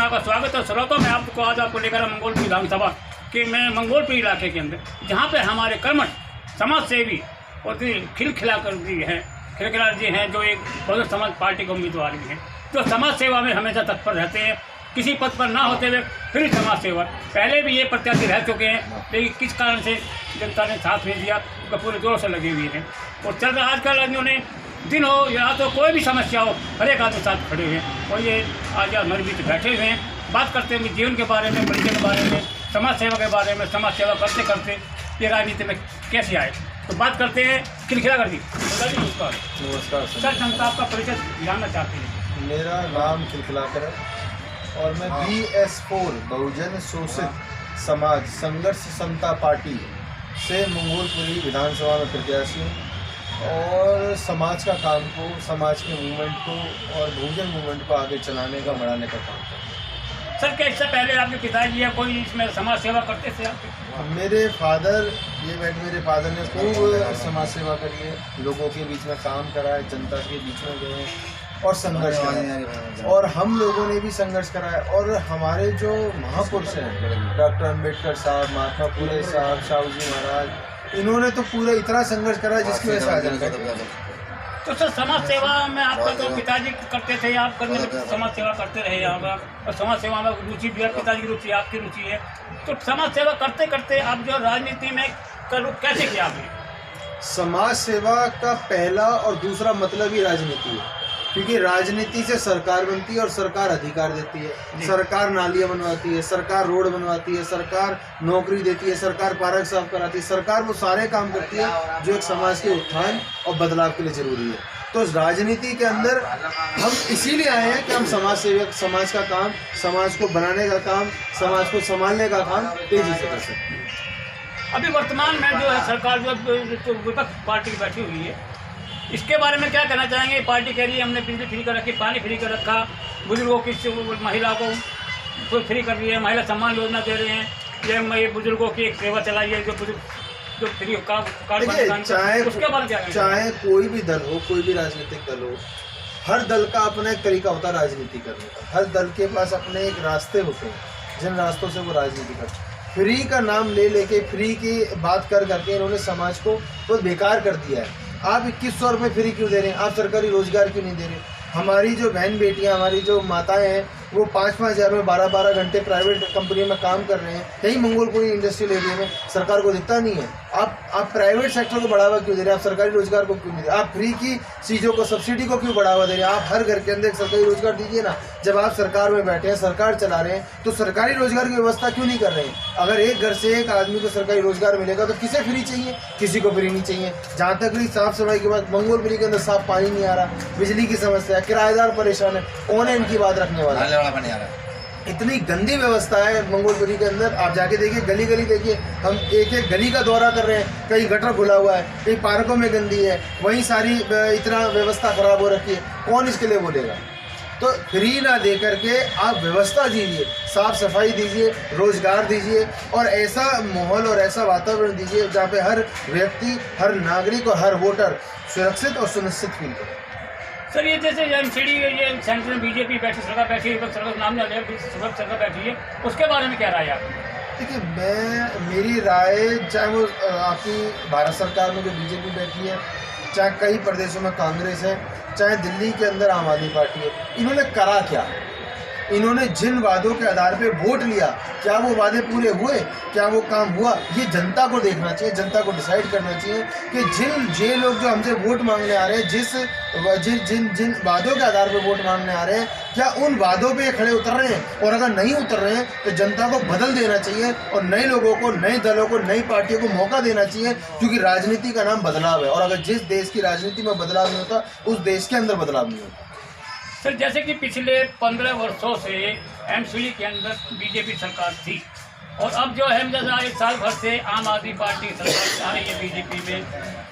आपका स्वागत है। श्रोता मैं आपको लेकर मंगोलपुर विधानसभा के मैं मंगोलपुर इलाके के अंदर, जहाँ पे हमारे कर्मठ समाज सेवी और खिलखिला जी हैं जो एक बहुजन समाज पार्टी के उम्मीदवार भी हैं, जो समाज सेवा में हमेशा तत्पर रहते हैं। किसी पद पर ना होते हुए फिर समाज सेवा, पहले भी ये प्रत्याशी रह चुके हैं, लेकिन किस कारण से जनता ने साथ नहीं दिया, उनका पूरे जोर से लगे हुए हैं। और चल रहा आजकल उन्होंने दिन हो या तो कोई भी समस्या हो, हर एक आदमी साथ खड़े हैं। और ये आज हमारे बीच बैठे हुए हैं, बात करते हैं जीवन के बारे में, परिचय के बारे में, समाज सेवा के बारे में। समाज सेवा करते करते ये राजनीति में कैसे आए, तो बात करते हैं खिलखिला कर दी। नमस्कार। नमस्कार सर, जनता आपका परिचय जानना चाहती है। मेरा नाम खिलखिलाकर है और मैं BS4 बहुजन शोषित समाज संघर्ष समता पार्टी से मंगोलपुरी विधानसभा में प्रत्याशी हूँ और समाज का काम को, समाज के मूवमेंट को और बहुजन मूवमेंट को आगे चलाने का, बढ़ाने का काम करता हूँ। सर, क्या इससे पहले आपके पिताजी या कोई इसमें समाज सेवा करते थे आपके? मेरे फादर ने खूब समाज सेवा करी है, लोगों के बीच में काम करा है, जनता के बीच में गए हैं और संघर्ष करा है। और हम लोगों ने भी संघर्ष करा है। और हमारे जो महापुरुष हैं, डॉक्टर अम्बेडकर साहब, महात्मा फुले साहब, साहू जी महाराज, इन्होंने तो पूरा इतना संघर्ष करा है जिसकी वजह से आज। तो सर, समाज सेवा में आपका तो पिताजी करते थे, आप करने में समाज सेवा करते रहे यहाँ पर, और समाज सेवा में रुचि भी है, पिताजी की रुचि, आपकी रुचि है। तो समाज सेवा करते करते आप जो राजनीति में कैसे किया आपने? समाज सेवा का पहला और दूसरा मतलब ही राजनीति है, क्योंकि राजनीति से सरकार बनती है और सरकार अधिकार देती है, सरकार नालियाँ बनवाती है, सरकार रोड बनवाती है, सरकार नौकरी देती है, सरकार पार्क साफ कराती है, सरकार वो सारे काम करती है जो एक समाज के उत्थान और बदलाव के लिए जरूरी है। तो राजनीति के अंदर हम इसीलिए आए हैं कि हम समाज सेवक, समाज का काम, समाज को बनाने का काम, समाज को संभालने का काम तेजी से कर सकते हैं। अभी वर्तमान में जो है सरकार जो विपक्ष पार्टी की बैठी हुई है, इसके बारे में क्या कहना चाहेंगे? पार्टी कह रही है हमने बिजली फ्री कर रखी, पानी फ्री कर रखा, बुजुर्गों की, महिला को फ्री कर रही है, महिला सम्मान योजना दे रहे हैं, ये बुजुर्गों की एक सेवा चलाई है जो फ्री का उसके बारे में क्या? चाहे कोई भी दल हो, कोई भी राजनीतिक दल हो, हर दल का अपना एक तरीका होता है राजनीति करने का। हर दल के पास अपने एक रास्ते होते हैं जिन रास्तों से वो राजनीति करते हैं। फ्री का नाम ले लेके, फ्री की बात कर करके इन्होंने समाज को बहुत बेकार कर दिया है। आप 2100 रुपये फ्री क्यों दे रहे हैं? आप सरकारी रोजगार क्यों नहीं दे रहे? हमारी जो बहन बेटियां, हमारी जो माताएं हैं, वो 5-5 हज़ार में 12-12 घंटे प्राइवेट कंपनी में काम कर रहे हैं। यही मंगोलपुरी इंडस्ट्रियल एरिया में सरकार को दिखता नहीं है। आप प्राइवेट सेक्टर को बढ़ावा क्यों दे रहे हैं? आप सरकारी रोजगार को क्यों नहीं दे रहे? आप फ्री की चीज़ों को, सब्सिडी को क्यों बढ़ावा दे रहे हैं? आप हर घर के अंदर एक सरकारी रोजगार दीजिए ना। जब आप सरकार में बैठे हैं, सरकार चला रहे हैं, तो सरकारी रोजगार की व्यवस्था क्यों नहीं कर रहे हैं? अगर एक घर से एक आदमी को सरकारी रोजगार मिलेगा तो किसे फ्री चाहिए? किसी को फ्री नहीं चाहिए। जहाँ तक भी साफ सफाई की बात, मंगोलपुरी के अंदर साफ पानी नहीं आ रहा, बिजली की समस्या, किराएदार परेशान है, कौन है इनकी बात रखने वाला? इतनी गंदी व्यवस्था है मंगोलपुरी के अंदर। आप जाके देखिए, गली गली देखिए, हम एक एक गली का दौरा कर रहे हैं, कहीं गटर खुला हुआ है, कहीं पार्कों में गंदी है, वहीं सारी इतना व्यवस्था खराब हो रखी है। कौन इसके लिए बोलेगा? तो फ्री ना दे करके आप व्यवस्था दीजिए, साफ सफाई दीजिए, रोजगार दीजिए और ऐसा माहौल और ऐसा वातावरण दीजिए जहाँ पे हर व्यक्ति, हर नागरिक और हर वोटर सुरक्षित और सुनिश्चित फील करे। सर, ये जैसे एमसीडी, ये सेंटर में बीजेपी बैठी, सरकार बैठी है, सरकार नाम नहीं ले, सरकार बैठी है, उसके बारे में क्या राय है आपकी? देखिए, मेरी राय, चाहे वो आपकी भारत सरकार में जो बीजेपी बैठी है, चाहे कई प्रदेशों में कांग्रेस है, चाहे दिल्ली के अंदर आम आदमी पार्टी है, इन्होंने करा क्या? इन्होंने जिन वादों के आधार पे वोट लिया, क्या वो वादे पूरे हुए? क्या वो काम हुआ? ये जनता को देखना चाहिए, जनता को डिसाइड करना चाहिए कि जे लोग जो हमसे वोट मांगने आ रहे हैं, जिन वादों के आधार पे वोट मांगने आ रहे हैं, क्या उन वादों पे खड़े उतर रहे हैं? और अगर नहीं उतर रहे हैं तो जनता को बदल देना चाहिए और नए लोगों को, नए दलों को, नई पार्टियों को मौका देना चाहिए, क्योंकि राजनीति का नाम बदलाव है। और अगर जिस देश की राजनीति में बदलाव नहीं होता, उस देश के अंदर बदलाव नहीं होता। सर, जैसे कि पिछले 15 वर्षों से एमसीडी के अंदर बीजेपी सरकार थी और अब जो है जैसा 1 साल भर से आम आदमी पार्टी सरकार आ रही है बीजेपी में,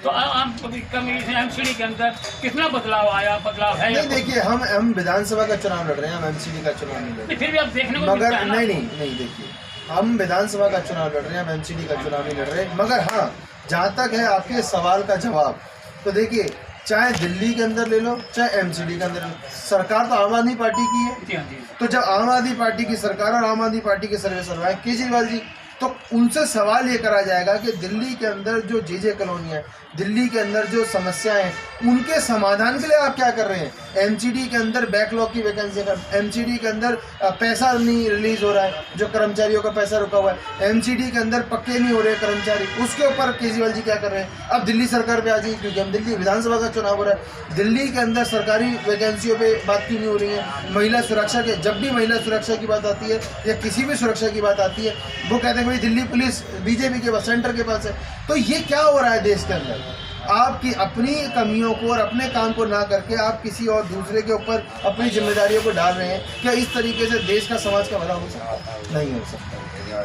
तो एमसीडी के अंदर कितना बदलाव आया, बदलाव है? नहीं, देखिए, हम विधानसभा का चुनाव लड़ रहे हैं, हम एमसीडी का चुनाव नहीं लड़ रहे। फिर भी आप देखने को मगर नहीं, देखिए, हम विधानसभा का चुनाव लड़ रहे हैं, हम एमसीडी का चुनाव नहीं लड़ रहे। मगर हाँ, जहाँ तक है आपके सवाल का जवाब, तो देखिए, चाहे दिल्ली के अंदर ले लो, चाहे एमसीडी के अंदर ले लो, सरकार तो आम आदमी पार्टी की है। जी हाँ जी। तो जब आम आदमी पार्टी की सरकार और आम आदमी पार्टी के सर्वे सर्वाएं केजरीवाल जी, तो उनसे सवाल ये करा जाएगा कि दिल्ली के अंदर जो जे कॉलोनी है, दिल्ली के अंदर जो समस्याएं हैं, उनके समाधान के लिए आप क्या कर रहे हैं? एमसीडी के अंदर बैकलॉग की वैकेंसी का, एमसीडी के अंदर पैसा नहीं रिलीज हो रहा है, जो कर्मचारियों का पैसा रुका हुआ है, एमसीडी के अंदर पक्के नहीं हो रहे कर्मचारी, उसके ऊपर केजरीवाल जी क्या कर रहे हैं? अब दिल्ली सरकार पे आ जाइए, क्योंकि हम दिल्ली विधानसभा का चुनाव हो रहा है, दिल्ली के अंदर सरकारी वैकेंसियों पे बात क्यों नहीं हो रही है? महिला सुरक्षा के, जब भी महिला सुरक्षा की बात आती है या किसी भी सुरक्षा की बात आती है, वो कहते हैं भाई दिल्ली पुलिस बीजेपी के पास, सेंटर के पास है। तो ये क्या हो रहा है देश के अंदर? आपकी अपनी कमियों को और अपने काम को ना करके आप किसी और दूसरे के ऊपर अपनी जिम्मेदारियों को डाल रहे हैं। क्या इस तरीके से देश का, समाज का भला हो सकता? नहीं हो सकता।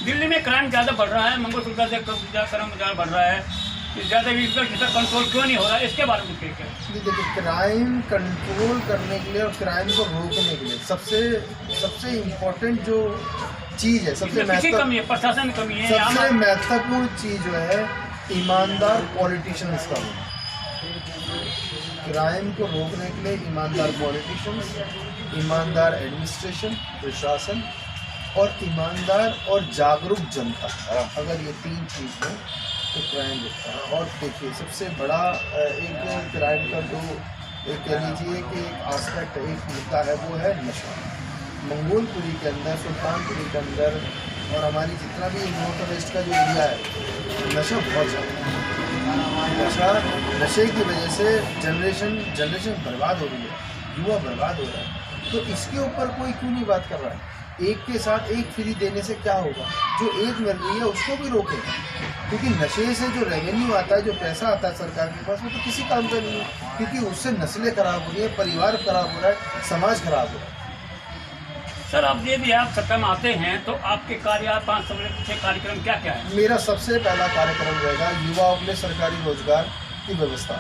दिल्ली में क्राइम ज़्यादा बढ़ रहा है, मंगलसूत्र से क्रम ज़्यादा बढ़ रहा है, ज़्यादा इधर कंट्रोल क्यों नहीं हो रहा है, इसके बारे में क्या? देखिए, क्राइम कंट्रोल करने के लिए और क्राइम को रोकने के लिए सबसे इम्पोर्टेंट जो चीज़ है, सबसे कमी है, प्रशासन की कमी है। सबसे महत्वपूर्ण चीज़ जो है ईमानदार पॉलिटिशियंस का होना। क्राइम को रोकने के लिए ईमानदार पॉलिटिशियंस, ईमानदार एडमिनिस्ट्रेशन, प्रशासन और ईमानदार और जागरूक जनता, अगर ये तीन चीज़ है तो क्राइम रुकता है। और देखिए, सबसे बड़ा एक क्राइम का जो कह लीजिए कि एक आस्पेक्ट, एक मुद्दा है, वो है नशा। मंगोलपुरी के अंदर, सुल्तानपुरी के अंदर और हमारी जितना भी नॉर्थ वेस्ट का जो एरिया है, नशा बहुत ज़्यादा, नशे की वजह से जनरेशन बर्बाद हो रही है, युवा बर्बाद हो रहा है। तो इसके ऊपर कोई क्यों नहीं बात कर रहा है? एक के साथ एक फ्री देने से क्या होगा? जो एक मिल रही है उसको भी रोकें, क्योंकि नशे से जो रेवेन्यू आता है, जो पैसा आता है सरकार के पास, वो तो किसी काम का नहीं है, क्योंकि उससे नस्लें खराब हो रही है, परिवार खराब हो रहा है, समाज खराब हो रहा है। सर, आप ये भी आप सत्ता में आते हैं तो आपके 5 कार्यक्रम क्या क्या है? मेरा सबसे पहला कार्यक्रम रहेगा युवाओं के लिए सरकारी रोजगार की व्यवस्था।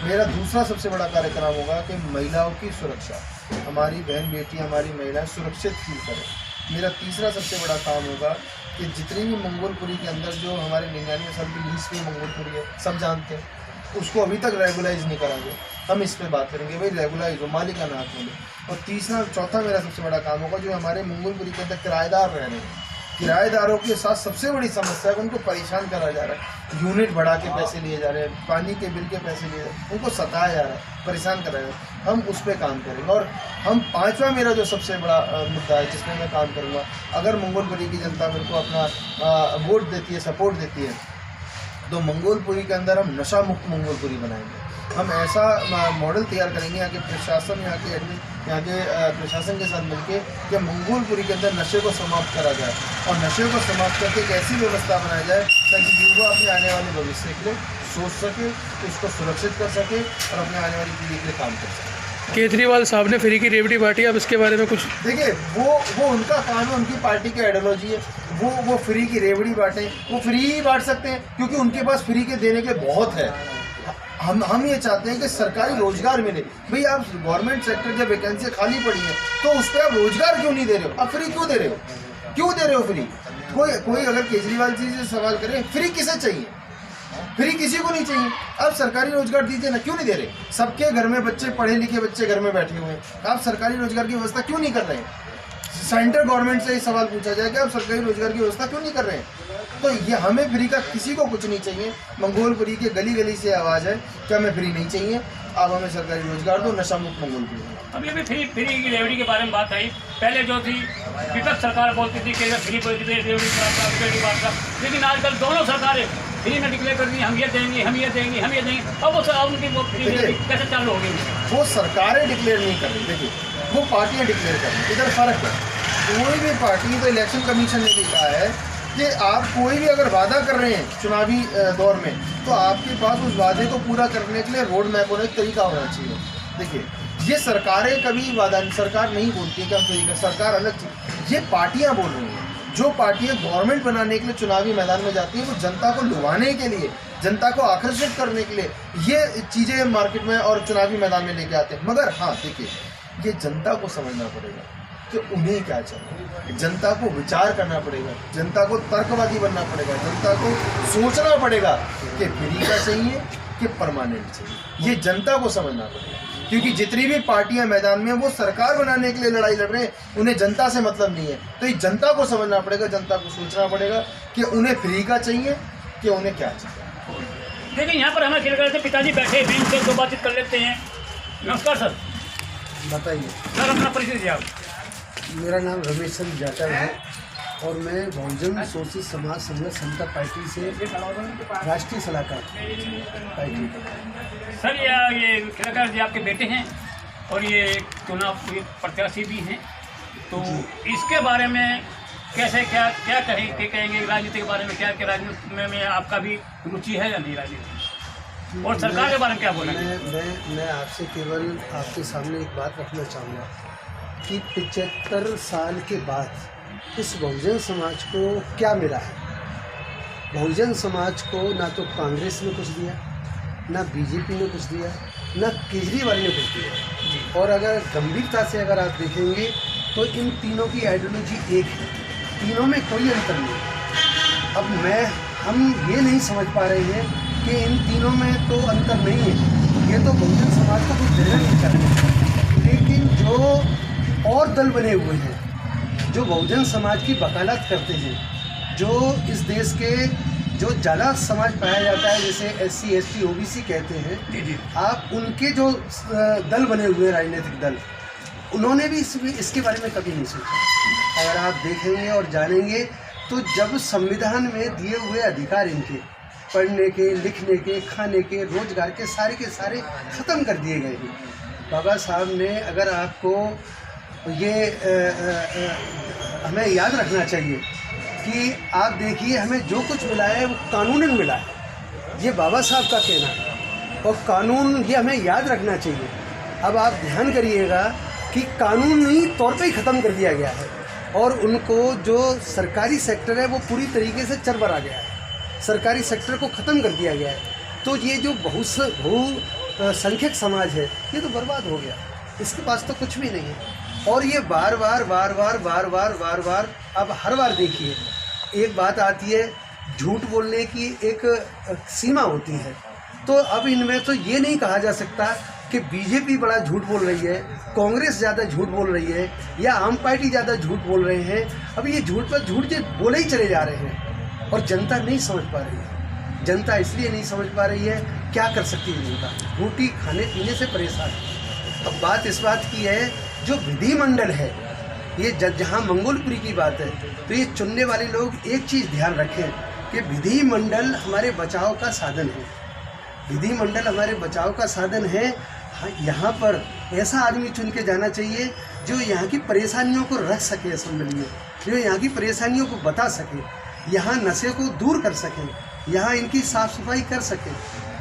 मेरा दूसरा सबसे बड़ा कार्यक्रम होगा कि महिलाओं की सुरक्षा, हमारी बहन बेटी, हमारी महिलाएं सुरक्षित फील करें। मेरा तीसरा सबसे बड़ा काम होगा कि जितनी भी मंगोलपुरी के अंदर जो हमारे 99 साल की लीज में मंगोलपुरी है, सब जानते हैं, उसको अभी तक रेगुलाइज नहीं करा गया। हम इस पे बात करेंगे, भाई रेगुलाइज हो, मालिकाना हक मिले। और चौथा मेरा सबसे बड़ा काम होगा, जो हमारे मंगोलपुरी के अंदर किराएदार रह रहे हैं, किराएदारों के साथ सबसे बड़ी समस्या है कि उनको परेशान करा जा रहा है, यूनिट बढ़ा के पैसे लिए जा रहे हैं, पानी के बिल के पैसे लिए जा रहे हैं, उनको सताया जा रहा है, परेशान कराया जा रहा है। हम उस पर काम करेंगे। और हम पांचवा मेरा जो सबसे बड़ा मुद्दा है जिसमें मैं काम करूँगा, अगर मंगोलपुरी की जनता मेरे को अपना वोट देती है, सपोर्ट देती है, तो मंगोलपुरी के अंदर हम नशा मुक्त मंगोलपुरी बनाएंगे। हम ऐसा मॉडल तैयार करेंगे यहाँ के प्रशासन, यहाँ के प्रशासन के साथ मिलके, कि मंगोलपुरी के अंदर नशे को समाप्त करा जाए और नशे को समाप्त करके एक ऐसी व्यवस्था बनाई जाए ताकि युवा अपने आने वाले भविष्य के लिए सोच सके, उसको सुरक्षित कर सके और अपने आने वाली पीढ़ी के लिए काम कर सके। केजरीवाल साहब ने फ्री की रेवड़ी बांटी, अब इसके बारे में कुछ? देखिए, वो उनका काम है, उनकी पार्टी की आइडियोलॉजी है, वो फ्री की रेवड़ी बांटे, वो फ्री ही बांट सकते हैं, क्योंकि उनके पास फ्री के देने के बहुत है। हम ये चाहते हैं कि सरकारी रोजगार मिले। भाई, आप गवर्नमेंट सेक्टर जब वैकेंसी खाली पड़ी है तो उस पर आप रोजगार क्यों नहीं दे रहे हो? आप फ्री क्यों दे रहे हो? क्यों दे रहे हो फ्री? कोई अगर केजरीवाल जी से सवाल करे, फ्री किसे चाहिए? फ्री किसी को नहीं चाहिए। आप सरकारी रोजगार दीजिए ना, क्यों नहीं दे रहे? सबके घर में बच्चे, पढ़े लिखे बच्चे घर में बैठे हुए हैं, आप सरकारी रोजगार की व्यवस्था क्यों नहीं कर रहे हैं? सेंट्रल गवर्नमेंट से ये सवाल पूछा जाए कि आप सरकारी रोजगार की व्यवस्था क्यों नहीं कर रहे हैं? तो ये हमें फ्री का किसी को कुछ नहीं चाहिए। मंगोलपुरी के गली गली से आवाज़ है कि हमें फ्री नहीं चाहिए, आप हमें सरकारी रोजगार दो, नशा मुक्त मंगोलपुरी। अभी फ्री की रेवड़ी के बारे में बात आई। पहले जो थी विपक्ष सरकार बोलती थी कि फ्री रेवड़ी बात का, लेकिन आजकल दोनों सरकारें फ्री में डिक्लेयर कर दी, हम ये देंगे, हम ये देंगे, हम ये देंगे। अब उनकी वो फ्री कैसे चालू हो गई? वो सरकारें डिक्लेयर नहीं कर रही, देखिए, वो पार्टियाँ डिक्लेयर कर रही। इधर फर्क है। कोई भी पार्टी, तो इलेक्शन कमीशन ने भी कहा है कि आप कोई भी अगर वादा कर रहे हैं चुनावी दौर में, तो आपके पास उस वादे को पूरा करने के लिए रोड मैप होने का तरीका होना चाहिए। देखिए, ये सरकारें कभी वादा, सरकार नहीं बोलती है कि हम तरीका, सरकार अलग चीज़, ये पार्टियां बोल रही हैं। जो पार्टियां गवर्नमेंट बनाने के लिए चुनावी मैदान में जाती हैं, वो जनता को लुभाने के लिए, जनता को आकर्षित करने के लिए ये चीज़ें मार्केट में और चुनावी मैदान में लेके आते हैं। मगर हाँ, देखिए, ये जनता को समझना पड़ेगा कि उन्हें क्या चाहिए। जनता को विचार करना पड़ेगा, जनता को तर्कवादी बनना पड़ेगा, जनता को सोचना पड़ेगा कि फ्री का चाहिए कि परमानेंट चाहिए। ये जनता को समझना पड़ेगा, क्योंकि जितनी भी पार्टियां मैदान में हैं वो सरकार बनाने के लिए लड़ाई लड़ रहे हैं, उन्हें जनता से मतलब नहीं है। तो ये जनता को समझना पड़ेगा, जनता को सोचना पड़ेगा कि उन्हें फ्री का चाहिए कि उन्हें क्या चाहिए। देखिए यहाँ पर हमें खेल करते पिताजी बैठे बेंच पे तो बातचीत कर लेते हैं। नमस्कार सर। बताइए। सर अपना परिचय दीजिए आप। मेरा नाम रमेश चंद्र जाटव है और मैं बहुजन शोषित समाज संघर्ष समता पार्टी से राष्ट्रीय सलाहकार पार्टी। सर ये खिलकर जी आपके बेटे हैं और ये चुनाव प्रत्याशी भी हैं, तो इसके बारे में कैसे क्या क्या कहेंगे राजनीति के बारे में, क्या राजनीति में आपका भी रुचि है या नहीं राजनीति, और सरकार के बारे में क्या बोलेंगे? मैं आपसे केवल आपके सामने एक बात रखना चाहूँगा कि 75 साल के बाद इस बहुजन समाज को क्या मिला है। बहुजन समाज को ना तो कांग्रेस ने कुछ दिया, ना बीजेपी ने कुछ दिया, ना केजरीवाल ने कुछ दिया। और अगर गंभीरता से अगर आप देखेंगे तो इन तीनों की आइडियोलॉजी एक है, तीनों में कोई अंतर नहीं। अब हम ये नहीं समझ पा रहे हैं कि इन तीनों में तो अंतर नहीं है, ये तो बहुजन समाज को कुछ देना नहीं कर रहे। लेकिन जो और दल बने हुए हैं जो बहुजन समाज की वकालत करते हैं, जो इस देश के जो ज़्यादा समाज पाया जाता है, जैसे SC ST OBC कहते हैं, आप उनके जो दल बने हुए हैं राजनीतिक दल, उन्होंने भी इसके बारे में कभी नहीं सोचा। अगर आप देखेंगे और जानेंगे तो जब संविधान में दिए हुए अधिकार इनके पढ़ने के, लिखने के, खाने के, रोजगार के सारे ख़त्म कर दिए गए हैं। बाबा साहब ने, अगर आपको ये हमें याद रखना चाहिए कि आप देखिए हमें जो कुछ मिला है वो कानूनन मिला है, ये बाबा साहब का कहना है, और कानून ये हमें याद रखना चाहिए। अब आप ध्यान करिएगा कि कानूनी तौर पे ही ख़त्म कर दिया गया है और उनको जो सरकारी सेक्टर है वो पूरी तरीके से चरमरा गया है, सरकारी सेक्टर को ख़त्म कर दिया गया है। तो ये जो बहुसंख्यक समाज है ये तो बर्बाद हो गया, इसके पास तो कुछ भी नहीं है। और ये बार बार अब हर बार देखिए एक बात आती है, झूठ बोलने की एक सीमा होती है। तो अब इनमें तो ये नहीं कहा जा सकता कि बीजेपी बड़ा झूठ बोल रही है, कांग्रेस ज़्यादा झूठ बोल रही है, या आम पार्टी ज़्यादा झूठ बोल रहे हैं। अब ये झूठ पर झूठ जो बोले ही चले जा रहे हैं और जनता नहीं समझ पा रही है। जनता इसलिए नहीं समझ पा रही है, क्या कर सकती है जनता, रोटी खाने पीने से परेशान है। अब बात इस बात की है, जो विधिमंडल है, ये जहाँ मंगोलपुरी की बात है, तो ये चुनने वाले लोग एक चीज़ ध्यान रखें कि विधिमंडल हमारे बचाव का साधन है। विधिमंडल हमारे बचाव का साधन है। यहाँ पर ऐसा आदमी चुन के जाना चाहिए जो यहाँ की परेशानियों को रख सके असेंबली में, जो यहाँ की परेशानियों को बता सके, यहाँ नशे को दूर कर सके, यहाँ इनकी साफ़ सफाई कर सके।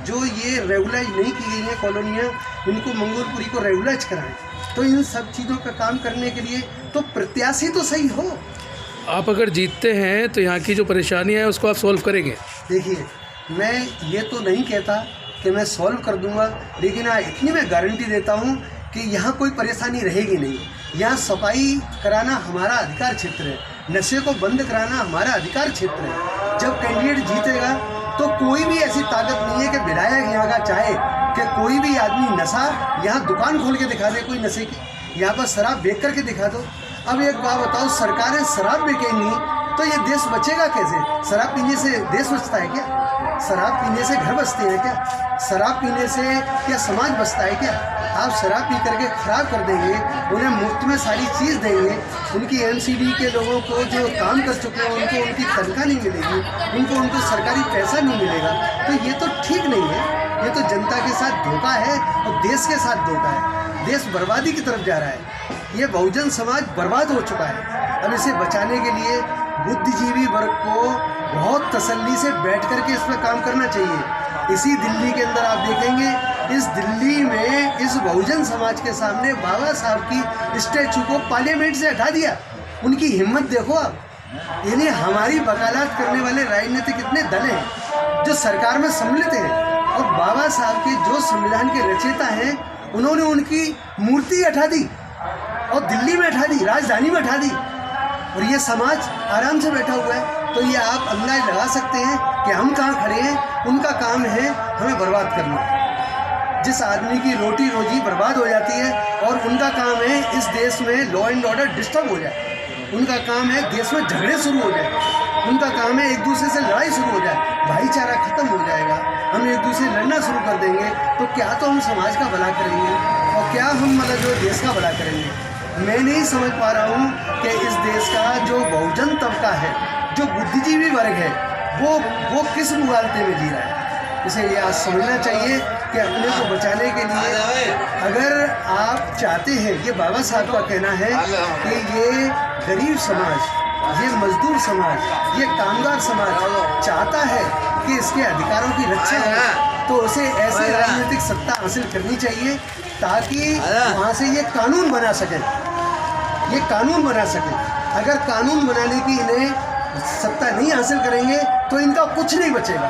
जो ये रेगुलाइज नहीं की गई हैं कॉलोनियाँ, इनको मंगोलपुरी को रेगुलाइज कराएं। तो इन सब चीज़ों का काम करने के लिए तो प्रत्याशी तो सही हो। आप अगर जीतते हैं तो यहाँ की जो परेशानियाँ हैं उसको आप सॉल्व करेंगे? देखिए, मैं ये तो नहीं कहता कि मैं सॉल्व कर दूंगा, लेकिन हाँ इतनी मैं गारंटी देता हूँ कि यहाँ कोई परेशानी रहेगी नहीं। यहाँ सफाई कराना हमारा अधिकार क्षेत्र है, नशे को बंद कराना हमारा अधिकार क्षेत्र है। जब कैंडिडेट जीतेगा तो कोई भी ऐसी ताकत नहीं है कि विधायक यहाँ का चाहे कि कोई भी आदमी नशा यहाँ दुकान खोल के दिखा दे, कोई नशे की, यहाँ पर शराब बेच करके दिखा दो। अब एक बात बताओ, सरकारें शराब बेचेंगी तो ये देश बचेगा कैसे? शराब पीने से देश बचता है क्या? शराब पीने से घर बचते हैं क्या? शराब पीने से क्या समाज बचता है क्या? आप शराब पी करके ख़राब कर देंगे, उन्हें मुफ्त में सारी चीज़ देंगे, उनकी NCD के लोगों को जो काम कर चुके हैं उनको उनकी तनख्वाह नहीं मिलेगी, उनको सरकारी पैसा नहीं मिलेगा। तो ये तो ठीक नहीं है, ये तो जनता के साथ धोखा है और देश के साथ धोखा है। देश बर्बादी की तरफ जा रहा है, ये बहुजन समाज बर्बाद हो चुका है। अब इसे बचाने के लिए बुद्धिजीवी वर्ग को बहुत तसल्ली से बैठ करके इस पर काम करना चाहिए। इसी दिल्ली के अंदर आप देखेंगे, इस दिल्ली में इस बहुजन समाज के सामने बाबा साहब की स्टैचू को पार्लियामेंट से हटा दिया। उनकी हिम्मत देखो आप। यानी हमारी वकालत करने वाले राजनीतिक इतने दल हैं जो सरकार में सम्मिलित हैं, और बाबा साहब के जो संविधान के रचयिता हैं उन्होंने उनकी मूर्ति हटा दी और दिल्ली में हटा दी, राजधानी में हटा दी, और ये समाज आराम से बैठा हुआ है। तो ये आप अंदाज लगा सकते हैं कि हम कहाँ खड़े हैं। उनका काम है हमें बर्बाद करना। जिस आदमी की रोटी रोजी बर्बाद हो जाती है और उनका काम है इस देश में लॉ एंड ऑर्डर डिस्टर्ब हो जाए, उनका काम है देश में झगड़े शुरू हो जाए, उनका काम है एक दूसरे से लड़ाई शुरू हो जाए, भाईचारा खत्म हो जाएगा, हम एक दूसरे लड़ना शुरू कर देंगे, तो क्या तो हम समाज का भला करेंगे और क्या हम मतलब जो देश का भला करेंगे। मैं नहीं समझ पा रहा हूँ कि इस देश का जो बहुजन तबका है, जो बुद्धिजीवी वर्ग है, वो किस मुगालते में जी रहा है। इसे यह समझना चाहिए कि अपने को बचाने के लिए अगर आप चाहते हैं, ये बाबा साहब का कहना है कि ये गरीब समाज, ये मजदूर समाज, ये कामगार समाज चाहता है कि इसके अधिकारों की रक्षा हो, तो उसे ऐसी राजनीतिक सत्ता हासिल करनी चाहिए ताकि वहाँ से ये कानून बना सके, ये कानून बना सके। अगर कानून बनाने की इन्हें सत्ता नहीं हासिल करेंगे तो इनका कुछ नहीं बचेगा।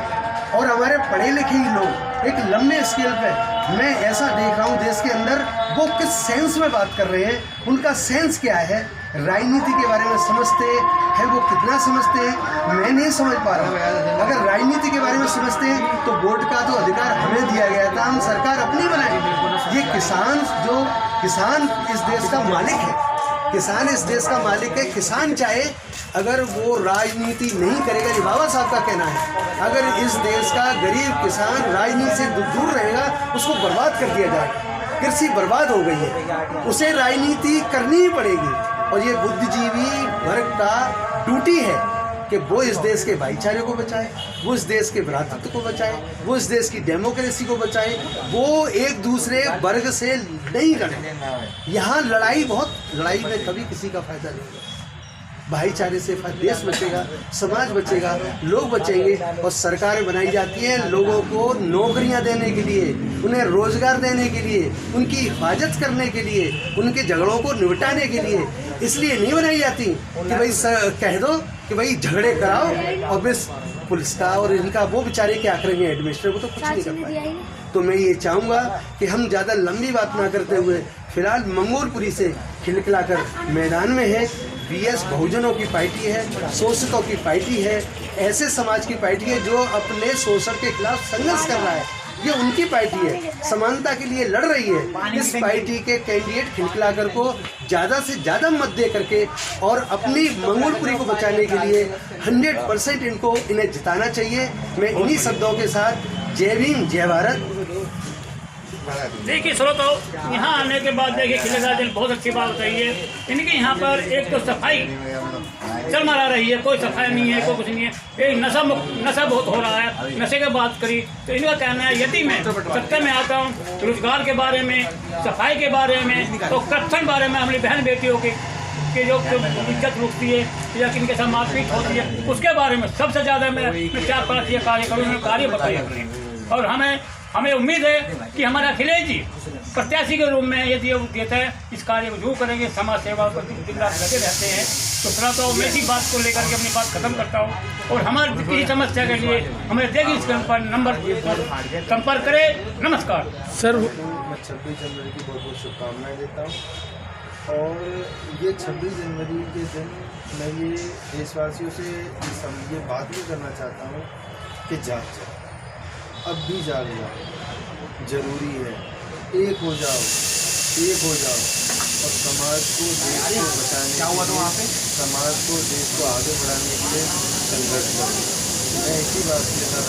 और हमारे पढ़े लिखे ही लोग एक लंबे स्केल पे, मैं ऐसा देख रहा हूँ देश के अंदर, वो किस सेंस में बात कर रहे हैं, उनका सेंस क्या है, राजनीति के बारे में समझते हैं, वो कितना समझते हैं, मैं नहीं समझ पा रहा हूँ। अगर राजनीति के बारे में समझते हैं तो वोट का तो अधिकार हमें दिया गया था, हम सरकार अपनी बनाएंगे। ये किसान इस देश का मालिक है, किसान इस देश का मालिक है। किसान चाहे अगर वो राजनीति नहीं करेगा, ये बाबा साहब का कहना है, अगर इस देश का गरीब किसान राजनीति से दूर रहेगा, उसको बर्बाद कर दिया जाएगा। कृषि बर्बाद हो गई है, उसे राजनीति करनी ही पड़ेगी। और ये बुद्धिजीवी वर्ग का ड्यूटी है कि वो इस देश के भाईचारे को बचाए, वो इस देश के भ्रातृत्व को बचाए, वो इस देश की डेमोक्रेसी को बचाए, वो एक दूसरे वर्ग से नहीं लड़े। यहाँ लड़ाई में कभी किसी का फायदा नहीं होगा। भाईचारे से देश बचेगा, समाज बचेगा, लोग बचेंगे। और सरकारें बनाई जाती हैं लोगों को नौकरियां देने के लिए, उन्हें रोजगार देने के लिए, उनकी हिफाजत करने के लिए, उनके झगड़ों को निपटाने के लिए। इसलिए नहीं बनाई जाती कि भाई कह दो कि भाई झगड़े कराओ और बस पुलिस का और इनका वो बेचारे क्या करेंगे, एडमिनिस्ट्रेटर को तो कुछ नहीं कर पाएंगे। तो मैं ये चाहूँगा कि हम ज़्यादा लंबी बात ना करते हुए फिलहाल मंगोलपुरी से खिलखिलाकर मैदान में है। बीएस बहुजनों की पार्टी है, शोषितों की पार्टी है, ऐसे समाज की पार्टी है जो अपने शोषण के खिलाफ संघर्ष कर रहा है, ये उनकी पार्टी है, समानता के लिए लड़ रही है। इस पार्टी के कैंडिडेट खिलखिलाकर को ज़्यादा से ज़्यादा मत दे करके और अपनी मंगोलपुरी को बचाने के लिए 100% इन्हें जिताना चाहिए। मैं इन्हीं शब्दों के साथ जय भीम, जय भारत। देखिए श्रोताओ, यहाँ आने के बाद देखिए खिलेगा जी बहुत अच्छी बात बताई है। इनके यहाँ पर एक तो सफाई चल मारा रही है, कोई सफाई नहीं है, कोई कुछ नहीं है। एक नशा बहुत हो रहा है। नशे की बात करी तो इनका कहना है यदि मैं सत्ता में आता हूँ, रोजगार के बारे में, सफाई के बारे में, तो करप्शन बारे में, हमारी बहन बेटियों की जो इज्जत रुकती है या किनके साथ मारपीट होती है, उसके बारे में सबसे ज़्यादा मैं 4-5 ये कार्य करूँ, कार्य बताइए। और हमें उम्मीद है कि हमारा अखिलेश जी प्रत्याशी के रूप में यदि वो देता है, इस कार्य को जरूर करेंगे। समाज सेवा पर दिन रात लगे रहते हैं। तो थोड़ा तो मैं इसी बात को लेकर के अपनी बात खत्म करता हूँ। और हमारी किसी समस्या के लिए हमें देखिए इस नंबर पर संपर्क करें। नमस्कार सर। मैं 26 जनवरी की बहुत बहुत शुभकामनाएं देता हूँ। और ये 26 जनवरी के दिन मैं ये देशवासियों से ये बात भी करना चाहता हूँ कि जाग जाओ, अब भी जाग जाओ, जरूरी है। एक हो जाओ और समाज को, देश को बचाने के लिए, समाज को, देश को आगे बढ़ाने के लिए संघर्ष करो। मैं इसी बात के साथ